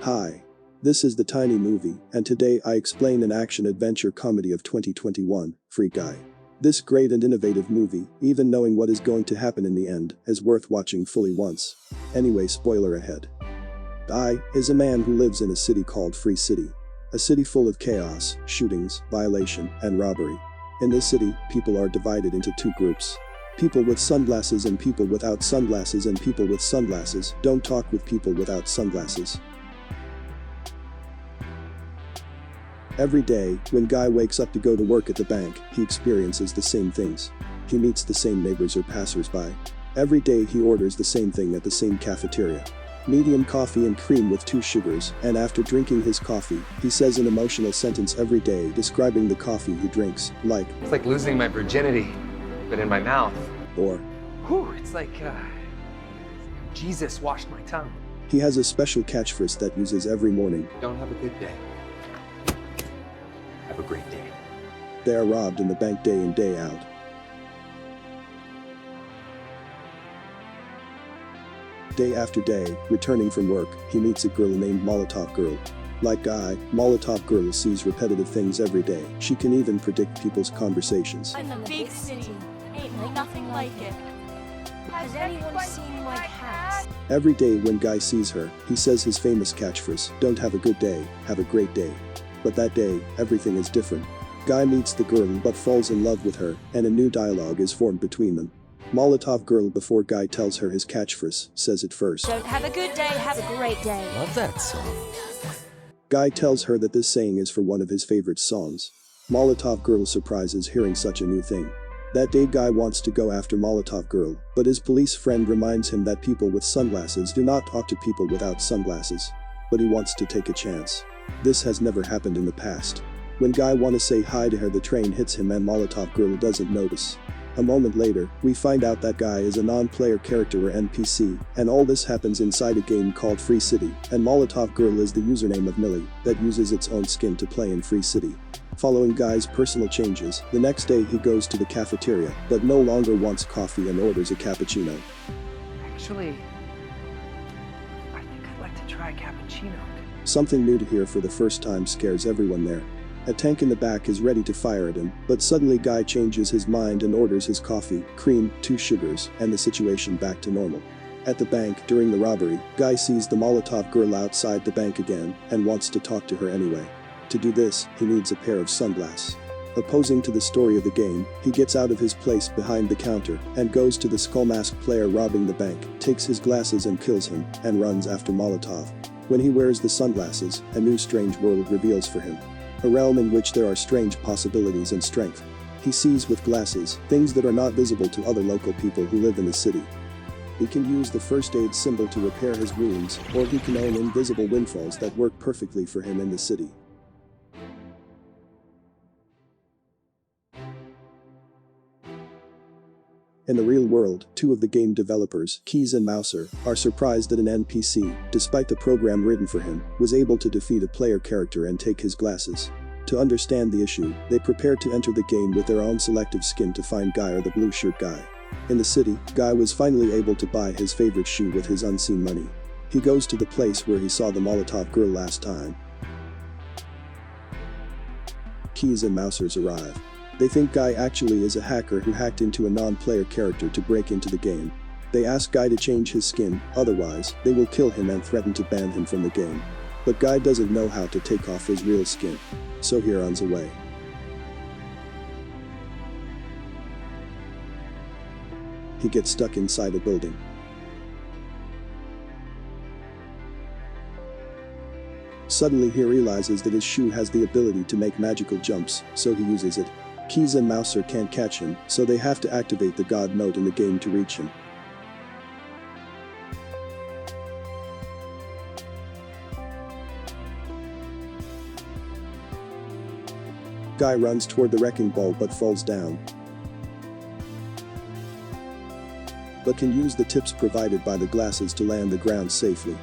Hi. This is the Tiny Movie, and today I explain an action-adventure comedy of 2021, Free Guy. This great and innovative movie, even knowing what is going to happen in the end, is worth watching fully once. Anyway, spoiler ahead. Guy is a man who lives in a city called Free City. A city full of chaos, shootings, violation, and robbery. In this city, people are divided into two groups. People with sunglasses and people without sunglasses, and people with sunglasses don't talk with people without sunglasses. Every day, when Guy wakes up to go to work at the bank, he experiences the same things. He meets the same neighbors or passers-by. Every day he orders the same thing at the same cafeteria. Medium coffee and cream with 2 sugars, and after drinking his coffee, he says an emotional sentence every day describing the coffee he drinks, like, "It's like losing my virginity, but in my mouth." Or, "Whew, it's like Jesus washed my tongue." He has a special catchphrase that uses every morning. "Don't have a good day. Have a great day." They are robbed in the bank day in day out. Day after day, returning from work, he meets a girl named Molotov Girl. Like Guy, Molotov Girl sees repetitive things every day. She can even predict people's conversations. I'm a big city. Ain't nothing like it. Has anyone seen my cat? Every day when Guy sees her, he says his famous catchphrase, "Don't have a good day, have a great day." But that day, everything is different. Guy meets the girl but falls in love with her, and a new dialogue is formed between them. Molotov Girl, before Guy tells her his catchphrase, says it first. Don't have a good day, have a great day. Love that song. Guy tells her that this saying is for one of his favorite songs. Molotov Girl surprises hearing such a new thing. That day Guy wants to go after Molotov Girl, but his police friend reminds him that people with sunglasses do not talk to people without sunglasses. But he wants to take a chance. This has never happened in the past. When Guy wants to say hi to her, the train hits him and Molotov Girl doesn't notice. A moment later, we find out that Guy is a non-player character or NPC, and all this happens inside a game called Free City, and Molotov Girl is the username of Millie, that uses its own skin to play in Free City. Following Guy's personal changes, the next day he goes to the cafeteria, but no longer wants coffee and orders a cappuccino. Actually, I think I'd like to try a cappuccino. Something new to hear for the first time scares everyone there. A tank in the back is ready to fire at him, but suddenly Guy changes his mind and orders his coffee, cream, 2 sugars, and the situation back to normal. At the bank, during the robbery, Guy sees the Molotov Girl outside the bank again, and wants to talk to her anyway. To do this, he needs a pair of sunglasses. Opposing to the story of the game, he gets out of his place behind the counter, and goes to the skull-masked player robbing the bank, takes his glasses and kills him, and runs after Molotov. When he wears the sunglasses, a new strange world reveals for him. A realm in which there are strange possibilities and strength. He sees with glasses, things that are not visible to other local people who live in the city. He can use the first aid symbol to repair his wounds, or he can own invisible windfalls that work perfectly for him in the city. In the real world, 2 of the game developers, Keys and Mouser, are surprised that an NPC, despite the program written for him, was able to defeat a player character and take his glasses. To understand the issue, they prepare to enter the game with their own selective skin to find Guy or the blue shirt guy. In the city, Guy was finally able to buy his favorite shoe with his unseen money. He goes to the place where he saw the Molotov Girl last time. Keys and Mousers arrive. They think Guy actually is a hacker who hacked into a non-player character to break into the game. They ask Guy to change his skin, otherwise, they will kill him and threaten to ban him from the game. But Guy doesn't know how to take off his real skin. So he runs away. He gets stuck inside a building. Suddenly he realizes that his shoe has the ability to make magical jumps, so he uses it. Keys and Mouser can't catch him, so they have to activate the God mode in the game to reach him. Guy runs toward the wrecking ball but falls down, but can use the tips provided by the glasses to land the ground safely.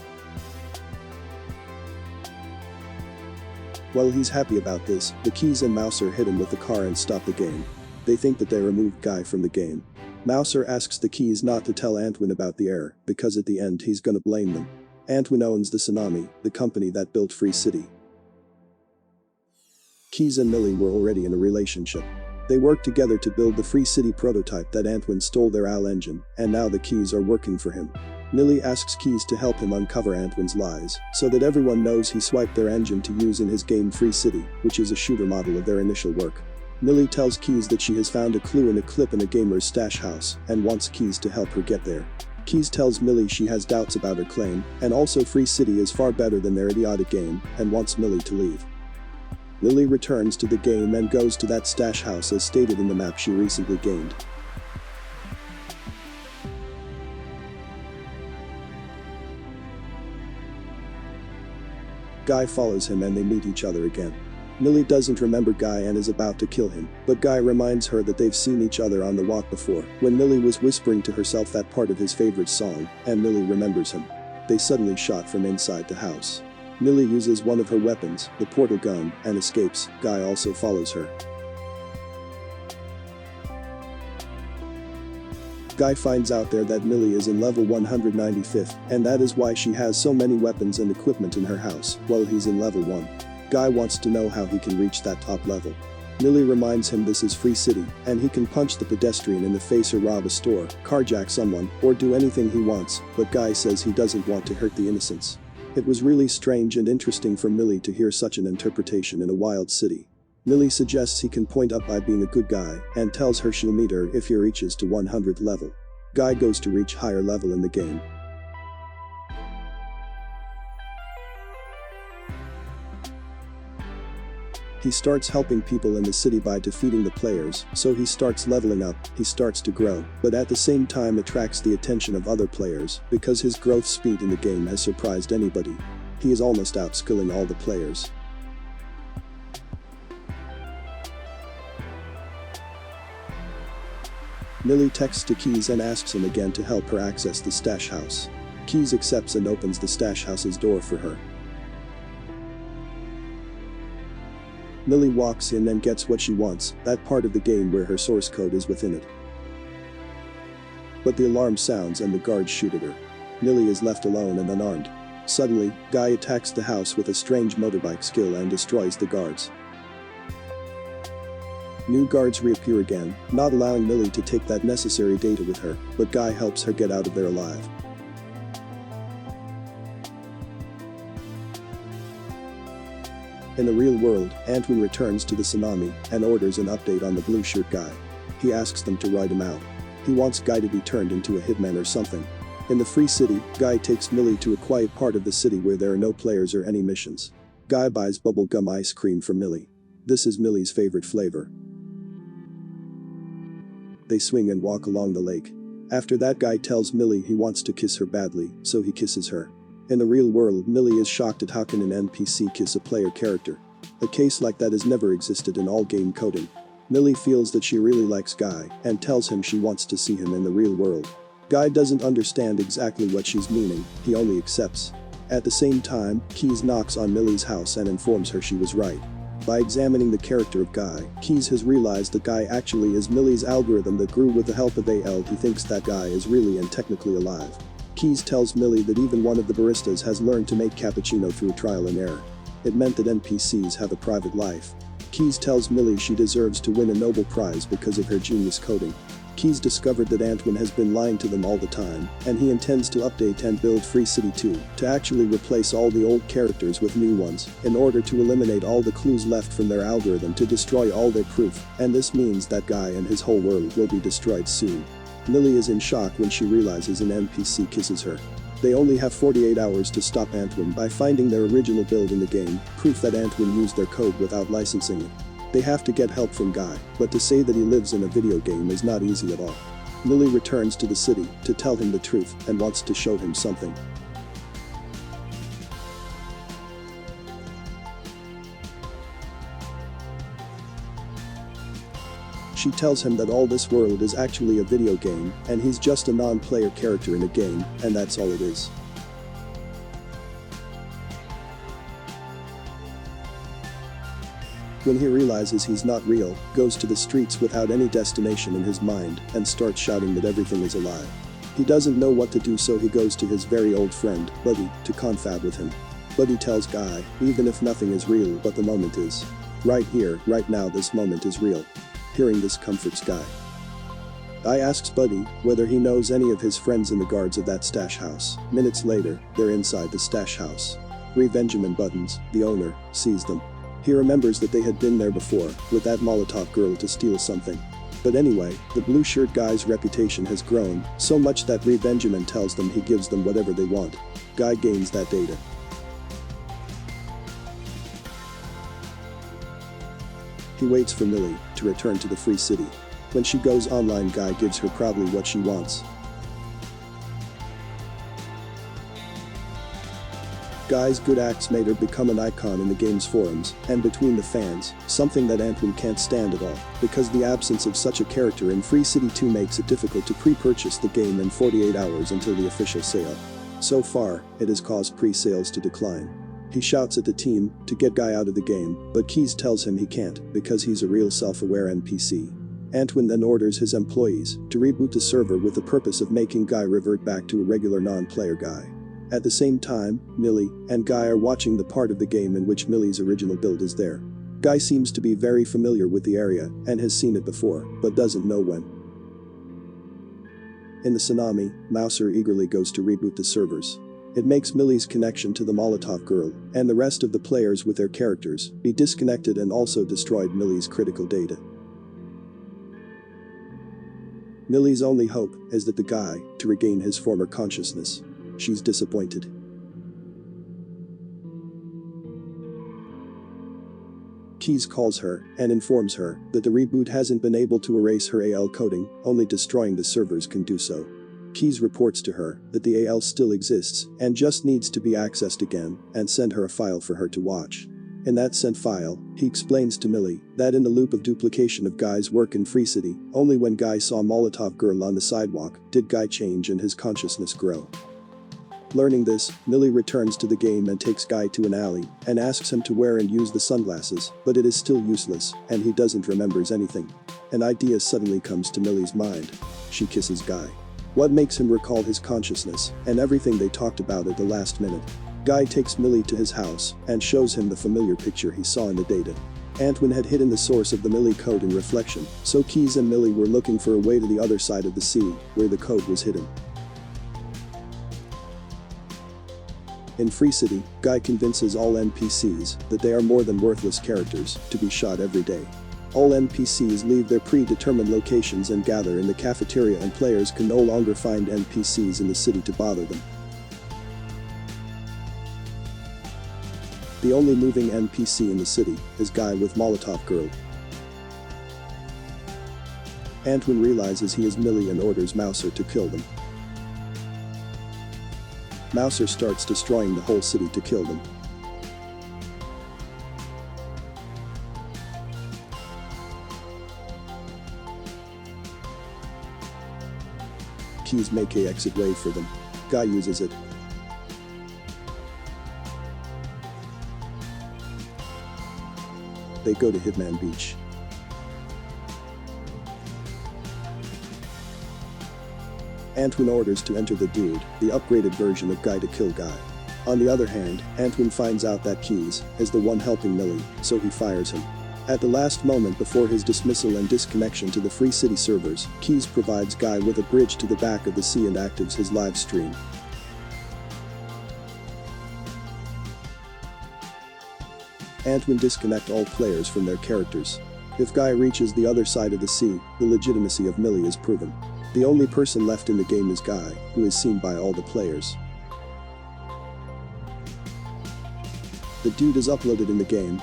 While he's happy about this, the Keys and Mouser hit him with the car and stop the game. They think that they removed Guy from the game. Mouser asks the Keys not to tell Antwin about the error, because at the end he's gonna blame them. Antwin owns the Tsunami, the company that built Free City. Keys and Millie were already in a relationship. They worked together to build the Free City prototype that Antwin stole their AL engine, and now the Keys are working for him. Millie asks Keys to help him uncover Antwin's lies, so that everyone knows he swiped their engine to use in his game Free City, which is a shooter model of their initial work. Millie tells Keys that she has found a clue in a clip in a gamer's stash house, and wants Keys to help her get there. Keys tells Millie she has doubts about her claim, and also Free City is far better than their idiotic game, and wants Millie to leave. Millie returns to the game and goes to that stash house as stated in the map she recently gained. Guy follows him and they meet each other again. Millie doesn't remember Guy and is about to kill him, but Guy reminds her that they've seen each other on the walk before, when Millie was whispering to herself that part of his favorite song, and Millie remembers him. They suddenly shot from inside the house. Millie uses one of her weapons, the portal gun, and escapes. Guy also follows her. Guy finds out there that Millie is in level 195th, and that is why she has so many weapons and equipment in her house, while he's in level 1. Guy wants to know how he can reach that top level. Millie reminds him this is Free City, and he can punch the pedestrian in the face or rob a store, carjack someone, or do anything he wants, but Guy says he doesn't want to hurt the innocents. It was really strange and interesting for Millie to hear such an interpretation in a wild city. Millie suggests he can point up by being a good guy, and tells her she'll meet her if he reaches to 100th level. Guy goes to reach higher level in the game. He starts helping people in the city by defeating the players, so he starts leveling up, he starts to grow, but at the same time attracts the attention of other players, because his growth speed in the game has surprised anybody. He is almost outskilling all the players. Millie texts to Keys and asks him again to help her access the stash house. Keys accepts and opens the stash house's door for her. Millie walks in and gets what she wants, that part of the game where her source code is within it. But the alarm sounds and the guards shoot at her. Millie is left alone and unarmed. Suddenly, Guy attacks the house with a strange motorbike skill and destroys the guards. New guards reappear again, not allowing Millie to take that necessary data with her, but Guy helps her get out of there alive. In the real world, Antwin returns to the Tsunami and orders an update on the blue shirt guy. He asks them to write him out. He wants Guy to be turned into a hitman or something. In the Free City, Guy takes Millie to a quiet part of the city where there are no players or any missions. Guy buys bubblegum ice cream for Millie. This is Millie's favorite flavor. They swing and walk along the lake. After that, Guy tells Millie he wants to kiss her badly, so he kisses her. In the real world, Millie is shocked at how can an NPC kiss a player character. A case like that has never existed in all game coding. Millie feels that she really likes Guy, and tells him she wants to see him in the real world. Guy doesn't understand exactly what she's meaning, he only accepts. At the same time, Keys knocks on Millie's house and informs her she was right. By examining the character of Guy, Keys has realized that Guy actually is Millie's algorithm that grew with the help of AL. He thinks that Guy is really and technically alive. Keys tells Millie that even one of the baristas has learned to make cappuccino through trial and error. It meant that NPCs have a private life. Keys tells Millie she deserves to win a Nobel Prize because of her genius coding. Keys discovered that Antwin has been lying to them all the time, and he intends to update and build Free City 2 to actually replace all the old characters with new ones, in order to eliminate all the clues left from their algorithm to destroy all their proof, and this means that Guy and his whole world will be destroyed soon. Millie is in shock when she realizes an NPC kisses her. They only have 48 hours to stop Antwin by finding their original build in the game, proof that Antwin used their code without licensing it. They have to get help from Guy, but to say that he lives in a video game is not easy at all. Millie returns to the city to tell him the truth and wants to show him something. She tells him that all this world is actually a video game, and he's just a non-player character in a game, and that's all it is. When he realizes he's not real, goes to the streets without any destination in his mind, and starts shouting that everything is alive. He doesn't know what to do, so he goes to his very old friend, Buddy, to confab with him. Buddy tells Guy, even if nothing is real, but the moment is. Right here, right now, this moment is real. Hearing this comforts Guy. Guy asks Buddy whether he knows any of his friends in the guards of that stash house. Minutes later, they're inside the stash house. Benjamin Buttons, the owner, sees them. He remembers that they had been there before, with that Molotov girl to steal something. But anyway, the blue shirt guy's reputation has grown, so much that Benjamin tells them he gives them whatever they want. Guy gains that data. He waits for Millie to return to the Free City. When she goes online, Guy gives her probably what she wants. Guy's good acts made her become an icon in the game's forums and between the fans, something that Antwin can't stand at all, because the absence of such a character in Free City 2 makes it difficult to pre-purchase the game in 48 hours until the official sale. So far, it has caused pre-sales to decline. He shouts at the team to get Guy out of the game, but Keys tells him he can't because he's a real self-aware NPC. Antwin then orders his employees to reboot the server with the purpose of making Guy revert back to a regular non-player Guy. At the same time, Millie and Guy are watching the part of the game in which Millie's original build is there. Guy seems to be very familiar with the area and has seen it before, but doesn't know when. In the tsunami, Mouser eagerly goes to reboot the servers. It makes Millie's connection to the Molotov girl and the rest of the players with their characters be disconnected and also destroyed Millie's critical data. Millie's only hope is that the Guy to regain his former consciousness. She's disappointed. Keys calls her and informs her that the reboot hasn't been able to erase her AL coding, only destroying the servers can do so. Keys reports to her that the AL still exists and just needs to be accessed again and send her a file for her to watch. In that sent file, he explains to Millie that in the loop of duplication of Guy's work in Free City, only when Guy saw Molotov girl on the sidewalk did Guy change and his consciousness grow. Learning this, Millie returns to the game and takes Guy to an alley and asks him to wear and use the sunglasses, but it is still useless, and he doesn't remembers anything. An idea suddenly comes to Millie's mind. She kisses Guy. What makes him recall his consciousness and everything they talked about at the last minute? Guy takes Millie to his house and shows him the familiar picture he saw in the data. Antwin had hidden the source of the Millie code in Reflection, so Keys and Millie were looking for a way to the other side of the sea, where the code was hidden. In Free City, Guy convinces all NPCs that they are more than worthless characters to be shot every day. All NPCs leave their predetermined locations and gather in the cafeteria, and players can no longer find NPCs in the city to bother them. The only moving NPC in the city is Guy with Molotov girl. Antwin realizes he is Millie and orders Mouser to kill them. Mouser starts destroying the whole city to kill them. Keys make a exit way for them. Guy uses it. They go to Hitman Beach. Antwin orders to enter the dude, the upgraded version of Guy, to kill Guy. On the other hand, Antwin finds out that Keys is the one helping Millie, so he fires him. At the last moment before his dismissal and disconnection to the Free City servers, Keys provides Guy with a bridge to the back of the sea and activates his live stream. Antwin disconnect all players from their characters. If Guy reaches the other side of the sea, the legitimacy of Millie is proven. The only person left in the game is Guy, who is seen by all the players. The dude is uploaded in the game.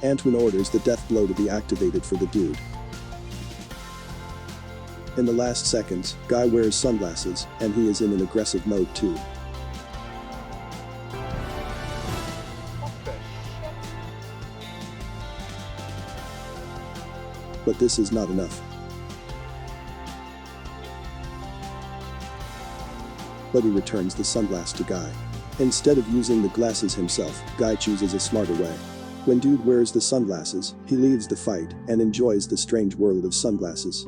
Antwin orders the death blow to be activated for the dude. In the last seconds, Guy wears sunglasses, and he is in an aggressive mode too. But this is not enough. But he returns the sunglass to Guy. Instead of using the glasses himself, Guy chooses a smarter way. When Dude wears the sunglasses, he leaves the fight and enjoys the strange world of sunglasses.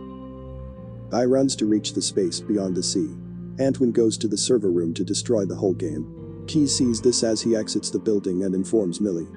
Guy runs to reach the space beyond the sea. Antwin goes to the server room to destroy the whole game. Keys sees this as he exits the building and informs Millie.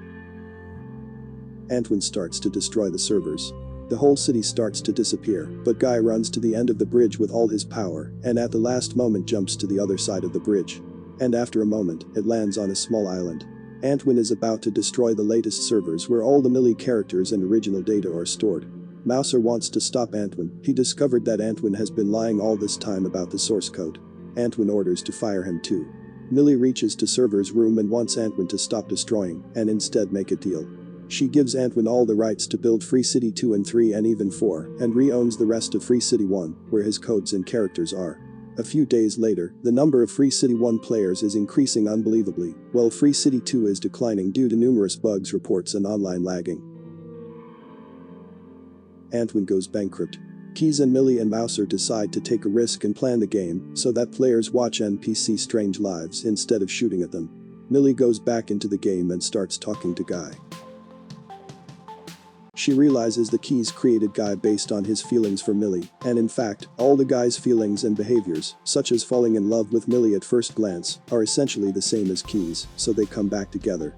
Antwin starts to destroy the servers. The whole city starts to disappear, but Guy runs to the end of the bridge with all his power, and at the last moment jumps to the other side of the bridge. And after a moment, it lands on a small island. Antwin is about to destroy the latest servers where all the Millie characters and original data are stored. Mouser wants to stop Antwin. He discovered that Antwin has been lying all this time about the source code. Antwin orders to fire him too. Millie reaches to server's room and wants Antwin to stop destroying, and instead make a deal. She gives Antwin all the rights to build Free City 2 and 3 and even 4, and re-owns the rest of Free City 1, where his codes and characters are. A few days later, the number of Free City 1 players is increasing unbelievably, while Free City 2 is declining due to numerous bugs reports and online lagging. Antwin goes bankrupt. Keys and Millie and Mouser decide to take a risk and plan the game so that players watch NPC strange lives instead of shooting at them. Millie goes back into the game and starts talking to Guy. She realizes the Keys created Guy based on his feelings for Millie, and in fact, all the Guy's feelings and behaviors, such as falling in love with Millie at first glance, are essentially the same as Keys, so they come back together.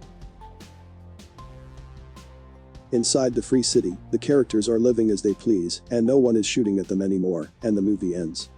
Inside the Free City, the characters are living as they please, and no one is shooting at them anymore, and the movie ends.